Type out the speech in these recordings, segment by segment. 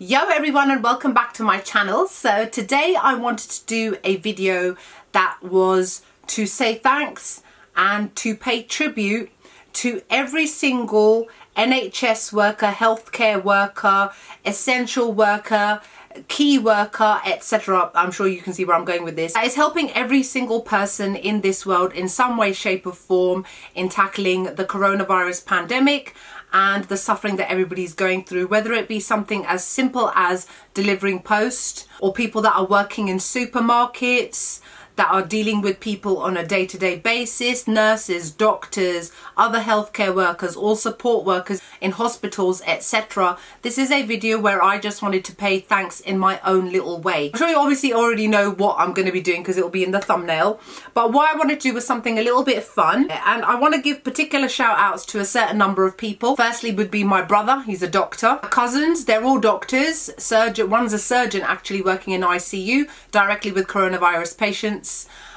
Yo everyone, and welcome back to my channel. So today I wanted to do a video that was to say thanks and to pay tribute to every single NHS worker, healthcare worker, essential worker, key worker, etc. I'm sure you can see where I'm going with this. It's helping every single person in this world in some way, shape or form in tackling the coronavirus pandemic and the suffering that everybody's going through, whether it be something as simple as delivering post, or people that are working in supermarkets, that are dealing with people on a day-to-day basis, nurses, doctors, other healthcare workers, all support workers in hospitals, etc. This is a video where I just wanted to pay thanks in my own little way. I'm sure you obviously already know what I'm going to be doing because it will be in the thumbnail, but what I wanted to do was something a little bit fun, and I want to give particular shout outs to a certain number of people. Firstly would be my brother, he's a doctor. My cousins, they're all doctors. One's a surgeon actually working in ICU directly with coronavirus patients.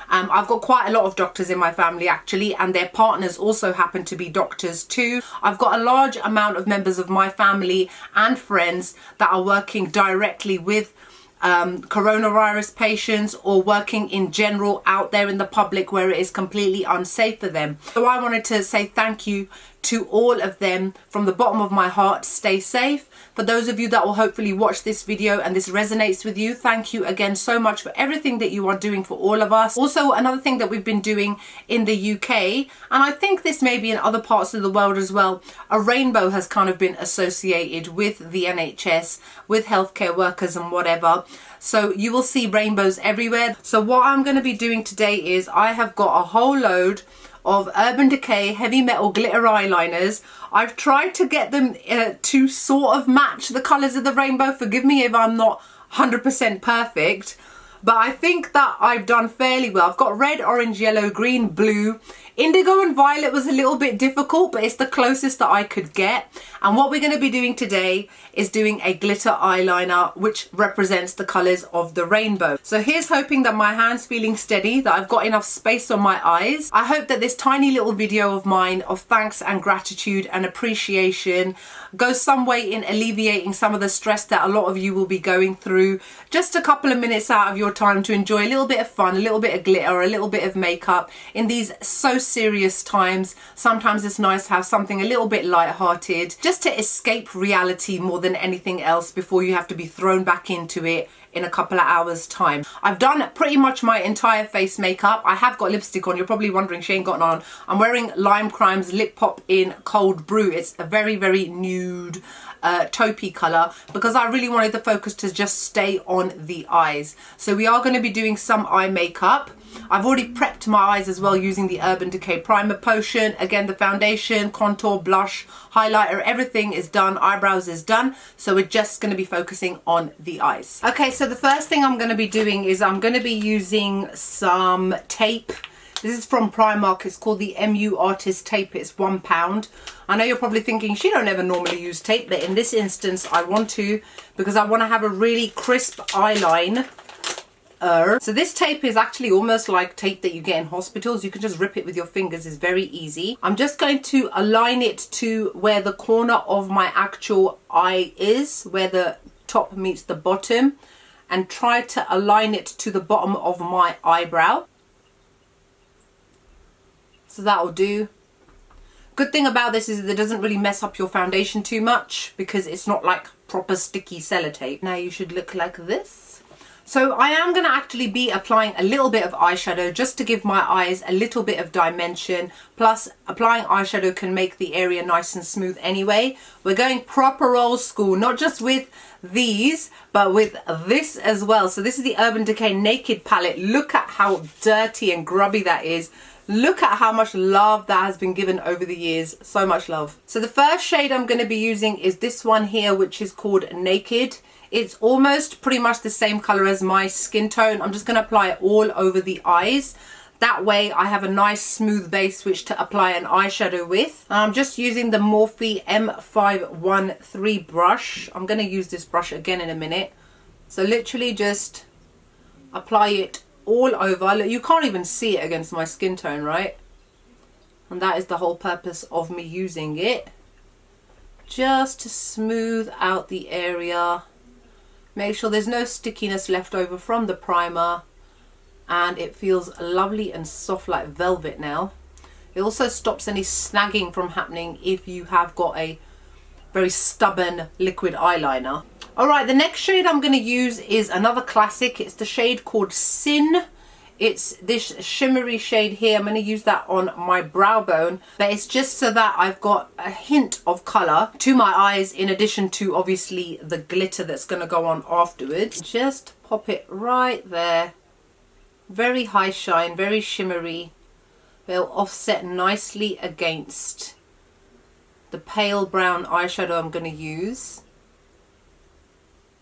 I've got quite a lot of doctors in my family actually, and their partners also happen to be doctors too. I've got a large amount of members of my family and friends that are working directly with coronavirus patients or working in general out there in the public where it is completely unsafe for them. So I wanted to say thank you to all of them from the bottom of my heart. Stay safe. For those of you that will hopefully watch this video and this resonates with you, thank you again so much for everything that you are doing for all of us. Also, another thing that we've been doing in the UK, and I think this may be in other parts of the world as well, a rainbow has kind of been associated with the NHS, with healthcare workers and whatever. So you will see rainbows everywhere. So what I'm going to be doing today is I have got a whole load of Urban Decay heavy metal glitter eyeliners. I've tried to get them to sort of match the colours of the rainbow. Forgive me if I'm not 100% perfect, but I think that I've done fairly well. I've got red, orange, yellow, green, blue. Indigo and violet was a little bit difficult, but it's the closest that I could get. And what we're going to be doing today is doing a glitter eyeliner which represents the colours of the rainbow. So here's hoping that my hand's feeling steady, that I've got enough space on my eyes. I hope that this tiny little video of mine of thanks and gratitude and appreciation goes some way in alleviating some of the stress that a lot of you will be going through. Just a couple of minutes out of your time to enjoy a little bit of fun, a little bit of glitter, a little bit of makeup in these so serious times. Sometimes it's nice to have something a little bit light-hearted just to escape reality more than anything else before you have to be thrown back into it in a couple of hours time. I've done pretty much my entire face makeup. I have got lipstick on. You're probably wondering she ain't got none on. I'm wearing Lime Crime's Lip Pop in Cold Brew. It's a very, very nude taupey colour because I really wanted the focus to just stay on the eyes. So we are going to be doing some eye makeup. I've already prepped my eyes as well using the Urban Decay Primer Potion. Again, the foundation, contour, blush, highlighter, everything is done. Eyebrows is done. So we're just going to be focusing on the eyes. Okay, so the first thing I'm going to be doing is I'm going to be using some tape. This is from Primark. It's called the MU Artist Tape. It's £1. I know you're probably thinking she don't ever normally use tape, but in this instance I want to, because I want to have a really crisp eyeline. So this tape is actually almost like tape that you get in hospitals. You can just rip it with your fingers. It's very easy. I'm just going to align it to where the corner of my actual eye is, where the top meets the bottom, and try to align it to the bottom of my eyebrow. So that'll do. Good thing about this is that it doesn't really mess up your foundation too much because it's not like proper sticky sellotape. Now you should look like this. So I am going to actually be applying a little bit of eyeshadow just to give my eyes a little bit of dimension. Plus, applying eyeshadow can make the area nice and smooth anyway. We're going proper old school, not just with these, but with this as well. So this is the Urban Decay Naked palette. Look at how dirty and grubby that is. Look at how much love that has been given over the years. So much love. So the first shade I'm going to be using is this one here, which is called Naked. It's almost pretty much the same color as my skin tone. I'm just going to apply it all over the eyes. That way I have a nice smooth base which to apply an eyeshadow with. I'm just using the Morphe M513 brush. I'm going to use this brush again in a minute. So literally just apply it all over. Look, you can't even see it against my skin tone, right? And that is the whole purpose of me using it. Just to smooth out the area Make sure there's no stickiness left over from the primer, and it feels lovely and soft like velvet now. It also stops any snagging from happening if you have got a very stubborn liquid eyeliner. Alright, the next shade I'm going to use is another classic. It's the shade called Sin. It's this shimmery shade here. I'm going to use that on my brow bone, but it's just so that I've got a hint of colour to my eyes, in addition to obviously the glitter that's going to go on afterwards. Just pop it right there. Very high shine, very shimmery. It'll offset nicely against the pale brown eyeshadow I'm going to use,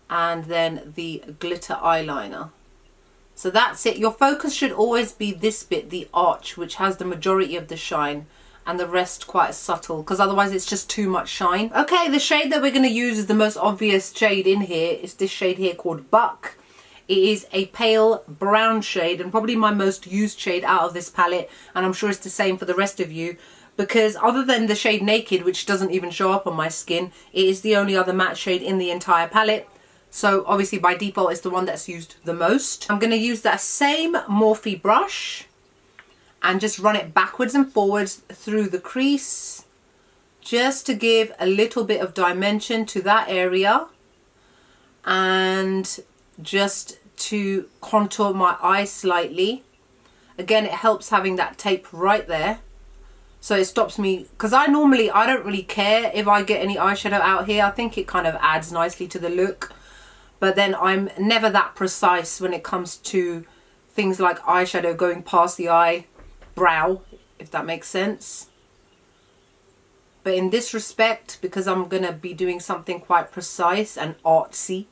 and then the glitter eyeliner. So that's it. Your focus should always be this bit, the arch, which has the majority of the shine, and the rest quite subtle, because otherwise it's just too much shine. Okay, the shade that we're going to use is the most obvious shade in here. It's this shade here called Buck. It is a pale brown shade, and probably my most used shade out of this palette, and I'm sure it's the same for the rest of you, because other than the shade Naked, which doesn't even show up on my skin, it is the only other matte shade in the entire palette. So obviously by default it's the one that's used the most. I'm going to use that same Morphe brush and just run it backwards and forwards through the crease, just to give a little bit of dimension to that area, and just to contour my eye slightly. Again, it helps having that tape right there, so it stops me, because I don't really care if I get any eyeshadow out here. I think it kind of adds nicely to the look, but then I'm never that precise when it comes to things like eyeshadow going past the eyebrow, if that makes sense. But in this respect, because I'm going to be doing something quite precise and artsy,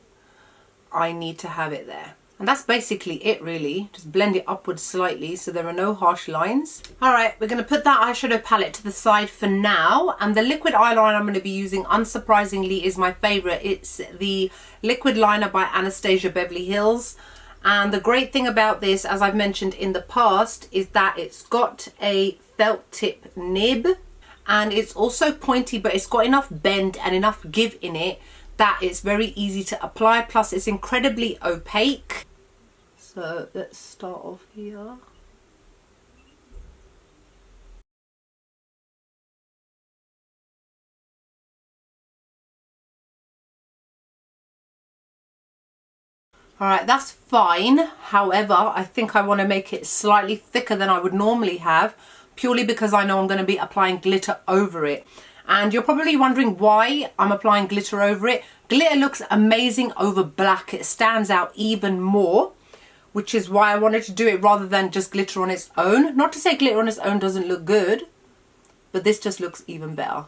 I need to have it there. And that's basically it really. Just blend it upwards slightly so there are no harsh lines. Alright, we're going to put that eyeshadow palette to the side for now. And the liquid eyeliner I'm going to be using, unsurprisingly, is my favourite. It's the Liquid Liner by Anastasia Beverly Hills. And the great thing about this, as I've mentioned in the past, is that it's got a felt tip nib. And it's also pointy, but it's got enough bend and enough give in it that it's very easy to apply. Plus it's incredibly opaque. So let's start off here. Alright, that's fine. However, I think I want to make it slightly thicker than I would normally have, purely because I know I'm going to be applying glitter over it. And you're probably wondering why I'm applying glitter over it. Glitter looks amazing over black. It stands out even more, which is why I wanted to do it rather than just glitter on its own. Not to say glitter on its own doesn't look good, but this just looks even better.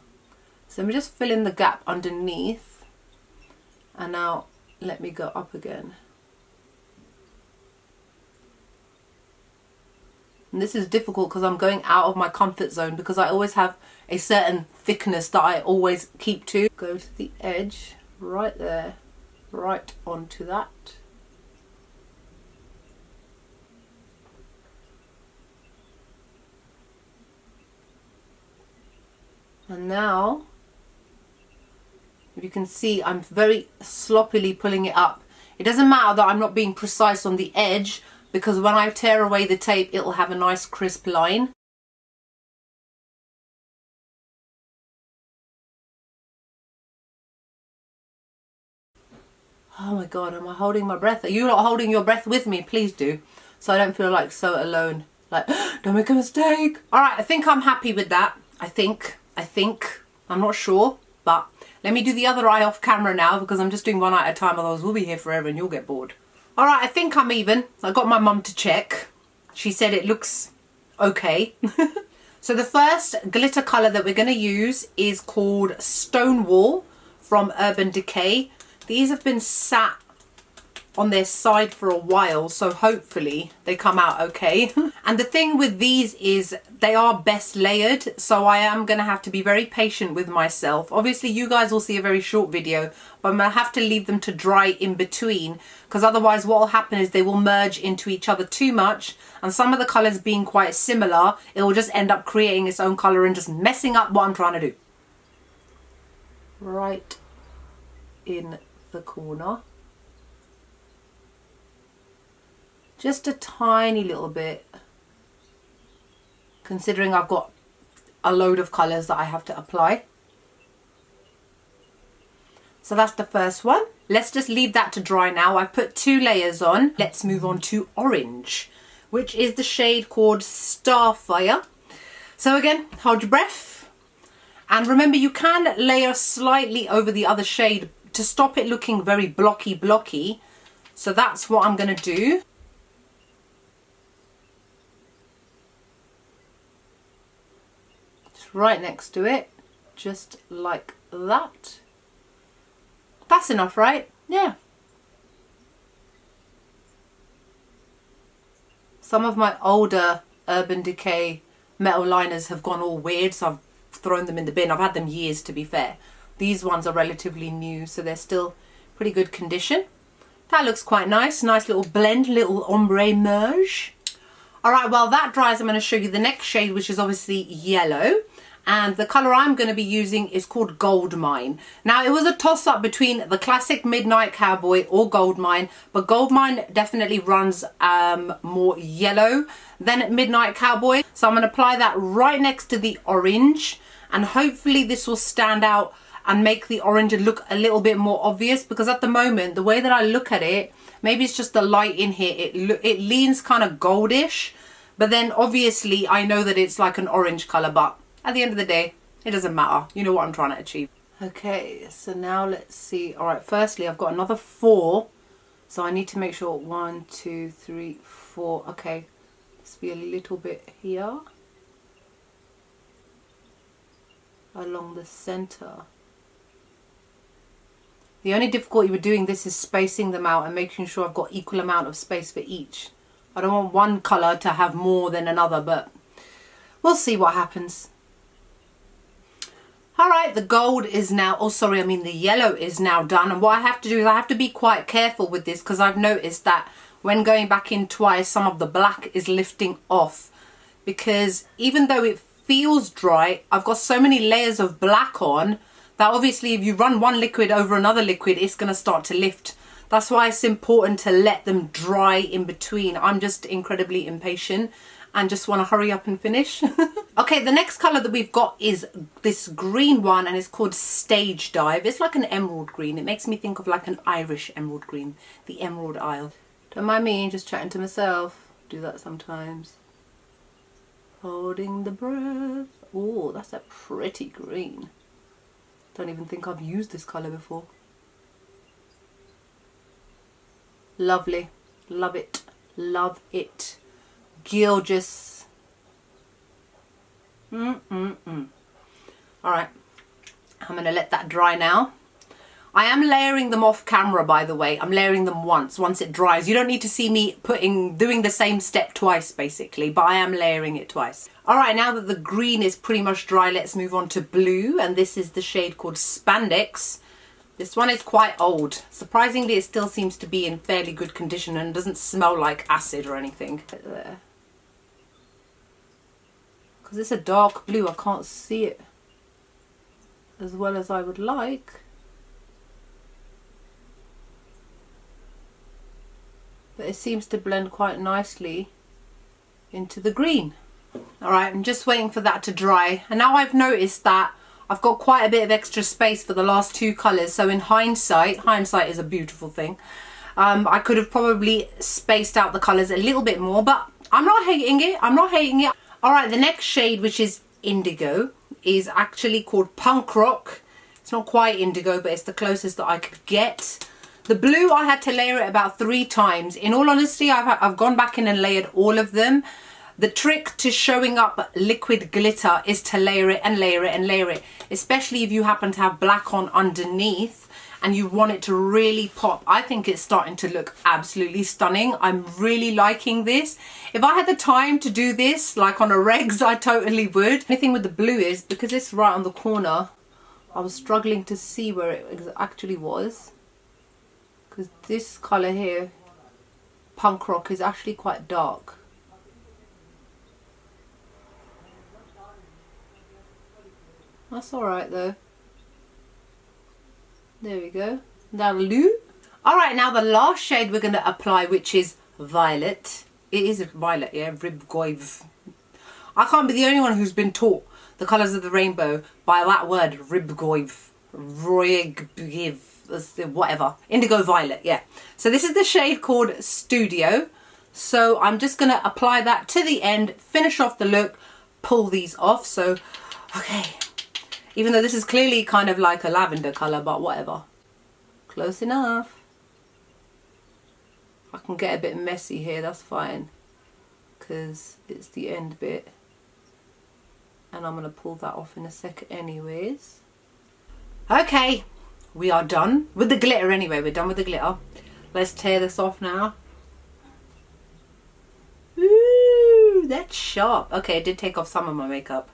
So let me just fill in the gap underneath. And now let me go up again. And this is difficult because I'm going out of my comfort zone, because I always have a certain thickness that I always keep to. Go to the edge right there, right onto that. And now, if you can see, I'm very sloppily pulling it up. It doesn't matter that I'm not being precise on the edge, because when I tear away the tape, it'll have a nice crisp line. Oh my God, am I holding my breath? Are you not holding your breath with me? Please do, so I don't feel like so alone. Like, don't make a mistake. All right, I think I'm happy with that. I think, I'm not sure, but let me do the other eye off camera now, because I'm just doing one eye at a time, otherwise we'll be here forever and you'll get bored. All right, I think I'm even. I got my mum to check. She said it looks okay. So the first glitter colour that we're going to use is called Stonewall from Urban Decay. These have been sat on their side for a while, so hopefully they come out okay. And the thing with these is they are best layered, so I am going to have to be very patient with myself. Obviously you guys will see a very short video, but I'm going to have to leave them to dry in between, because otherwise what will happen is they will merge into each other too much, and some of the colours being quite similar, it will just end up creating its own colour and just messing up what I'm trying to do. Right in the corner. Just a tiny little bit, considering I've got a load of colours that I have to apply. So that's the first one. Let's just leave that to dry now. I've put 2 layers on. Let's move on to orange, which is the shade called Starfire. So again, hold your breath. And remember, you can layer slightly over the other shade to stop it looking very blocky. So that's what I'm going to do. Just right next to it, just like that. That's enough, right? Yeah. Some of my older Urban Decay metal liners have gone all weird, so I've thrown them in the bin. I've had them years, to be fair. These ones are relatively new, so they're still pretty good condition. That looks quite nice. Nice little blend, little ombre merge. All right, while that dries, I'm going to show you the next shade, which is obviously yellow. And the colour I'm going to be using is called Goldmine. Now, it was a toss-up between the classic Midnight Cowboy or Goldmine, but Goldmine definitely runs more yellow than Midnight Cowboy. So I'm going to apply that right next to the orange, and hopefully this will stand out and make the orange look a little bit more obvious, because at the moment, the way that I look at it, maybe it's just the light in here, it leans kind of goldish, but then obviously I know that it's like an orange colour, but at the end of the day, it doesn't matter. You know what I'm trying to achieve. Okay, so now let's see. All right, firstly, I've got another 4. So I need to make sure 1, 2, 3, 4. Okay, let's be a little bit here. Along the center. The only difficulty with doing this is spacing them out and making sure I've got equal amount of space for each. I don't want one colour to have more than another, but we'll see what happens. All right, the gold is now, the yellow is now done. And what I have to do is I have to be quite careful with this, because I've noticed that when going back in twice, some of the black is lifting off. Because even though it feels dry, I've got so many layers of black on that obviously if you run one liquid over another liquid, it's going to start to lift. That's why it's important to let them dry in between. I'm just incredibly impatient and just want to hurry up and finish. Okay, the next colour that we've got is this green one, and it's called Stage Dive. It's like an emerald green. It makes me think of like an Irish emerald green, the Emerald Isle. Don't mind me, just chatting to myself. Do that sometimes. Holding the breath. Oh, that's a pretty green. Don't even think I've used this colour before. Lovely. Love it. Love it. Gorgeous. Alright, I'm going to let that dry now. I am layering them off camera, by the way. I'm layering them once it dries. You don't need to see me doing the same step twice, basically, but I am layering it twice. Alright, now that the green is pretty much dry, let's move on to blue, and this is the shade called Spandex. This one is quite old. Surprisingly, it still seems to be in fairly good condition and doesn't smell like acid or anything. There. Because it's a dark blue, I can't see it as well as I would like. But it seems to blend quite nicely into the green. Alright, I'm just waiting for that to dry. And now I've noticed that I've got quite a bit of extra space for the last 2 colours. So in hindsight is a beautiful thing. I could have probably spaced out the colours a little bit more, but I'm not hating it. I'm not hating it. Alright, the next shade, which is Indigo, is actually called Punk Rock. It's not quite indigo, but it's the closest that I could get. The blue, I had to layer it about 3 times. In all honesty, I've gone back in and layered all of them. The trick to showing up liquid glitter is to layer it and layer it and layer it, especially if you happen to have black on underneath and you want it to really pop. I think it's starting to look absolutely stunning. I'm really liking this. If I had the time to do this, like on a regs, I totally would. The thing with the blue is, because it's right on the corner, I was struggling to see where it actually was. Because this colour here, Punk Rock, is actually quite dark. That's alright though. There we go. That'll do. Alright, now the last shade we're going to apply, which is Violet. It is violet, yeah, ribgoiv. I can't be the only one who's been taught the colours of the rainbow by that word, ribgoiv. Roygiv, whatever. Indigo violet, yeah. So this is the shade called Studio. So I'm just going to apply that to the end, finish off the look, pull these off. So, okay. Even though this is clearly kind of like a lavender colour, but whatever. Close enough. I can get a bit messy here, that's fine. Because it's the end bit. And I'm going to pull that off in a second anyways. Okay, we are done with the glitter anyway. We're done with the glitter. Let's tear this off now. Ooh, that's sharp. Okay, I did take off some of my makeup,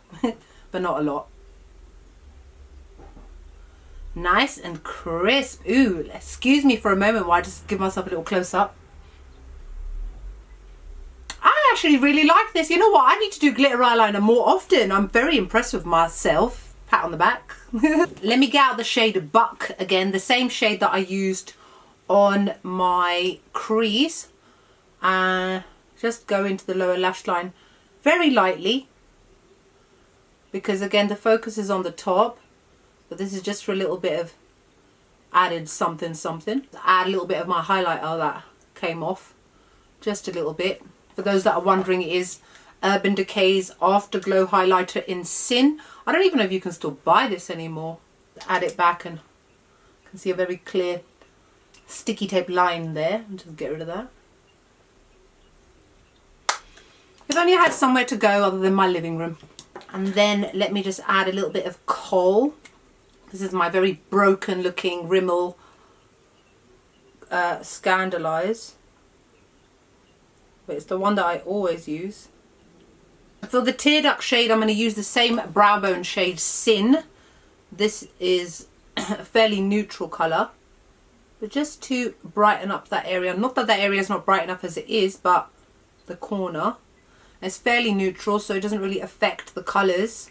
but not a lot. Nice and crisp. Ooh, excuse me for a moment while I just give myself a little close up. I actually really like this. You know what? I need to do glitter eyeliner more often. I'm very impressed with myself. Pat on the back. Let me get out the shade Buck again. The same shade that I used on my crease. Just go into the lower lash line very lightly. Because again, the focus is on the top. But this is just for a little bit of added something. Add a little bit of my highlighter that came off. Just a little bit. For those that are wondering, it is Urban Decay's Afterglow Highlighter in Sin. I don't even know if you can still buy this anymore. Add it back and you can see a very clear sticky tape line there. Just get rid of that. If only I had somewhere to go other than my living room. And then let me just add a little bit of kohl. This is my very broken looking Rimmel Scandalize. But it's the one that I always use. For the tear duct shade, I'm going to use the same brow bone shade, Sin. This is a fairly neutral colour. But just to brighten up that area. Not that that area is not bright enough as it is, but the corner. It's fairly neutral, so it doesn't really affect the colours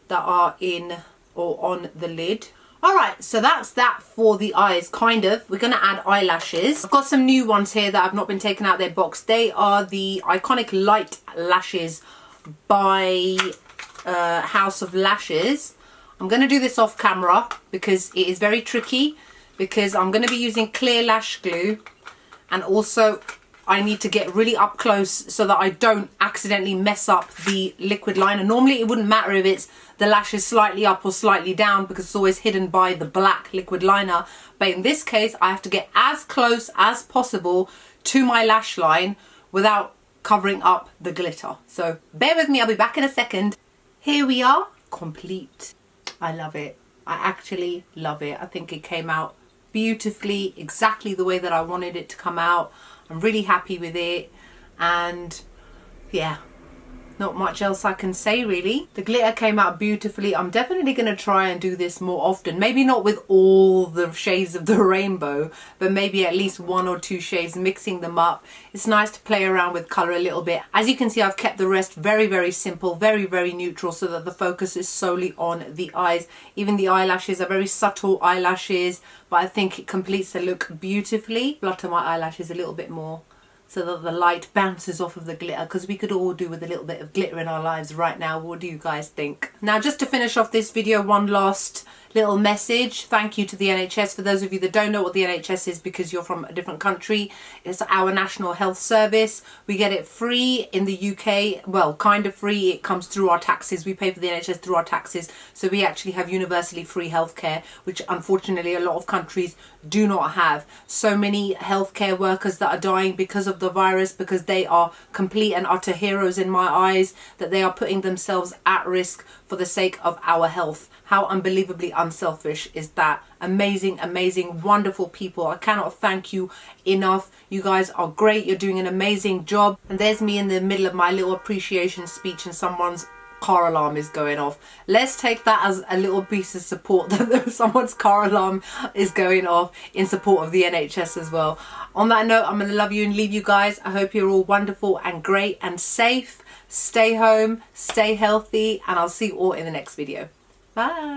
that are in or on the lid. Alright, so that's that for the eyes, kind of. We're going to add eyelashes. I've got some new ones here that have not been taken out of their box. They are the iconic Lite lashes by House of Lashes. I'm going to do this off camera because it is very tricky, because I'm going to be using clear lash glue, and also I need to get really up close so that I don't accidentally mess up the liquid liner. Normally it wouldn't matter if it's the lashes slightly up or slightly down because it's always hidden by the black liquid liner. But in this case, I have to get as close as possible to my lash line without covering up the glitter. So bear with me, I'll be back in a second. Here we are, complete. I love it. I actually love it. I think it came out beautifully, exactly the way that I wanted it to come out. I'm really happy with it, and yeah, not much else I can say really. The glitter came out beautifully. I'm definitely going to try and do this more often. Maybe not with all the shades of the rainbow, but maybe at least 1 or 2 shades, mixing them up. It's nice to play around with colour a little bit. As you can see, I've kept the rest very, very simple, very, very neutral, so that the focus is solely on the eyes. Even the eyelashes are very subtle eyelashes, but I think it completes the look beautifully. Flutter my eyelashes a little bit more so that the light bounces off of the glitter, because we could all do with a little bit of glitter in our lives right now. What do you guys think? Now, just to finish off this video, one last little message. Thank you to the NHS. For those of you that don't know what the NHS is because you're from a different country, it's our national health service. We get it free in the UK. Well, kind of free. It comes through our taxes. We pay for the NHS through our taxes. So we actually have universally free healthcare, which unfortunately a lot of countries do not have. So many healthcare workers that are dying because of the virus, because they are complete and utter heroes in my eyes, that they are putting themselves at risk for the sake of our health. How unbelievably unselfish is that? Amazing, amazing, wonderful people. I cannot thank you enough. You guys are great. You're doing an amazing job. And there's me in the middle of my little appreciation speech and someone's car alarm is going off. Let's take that as a little piece of support that someone's car alarm is going off in support of the NHS as well. On that note, I'm going to love you and leave you guys. I hope you're all wonderful and great and safe. Stay home, stay healthy, and I'll see you all in the next video. Bye.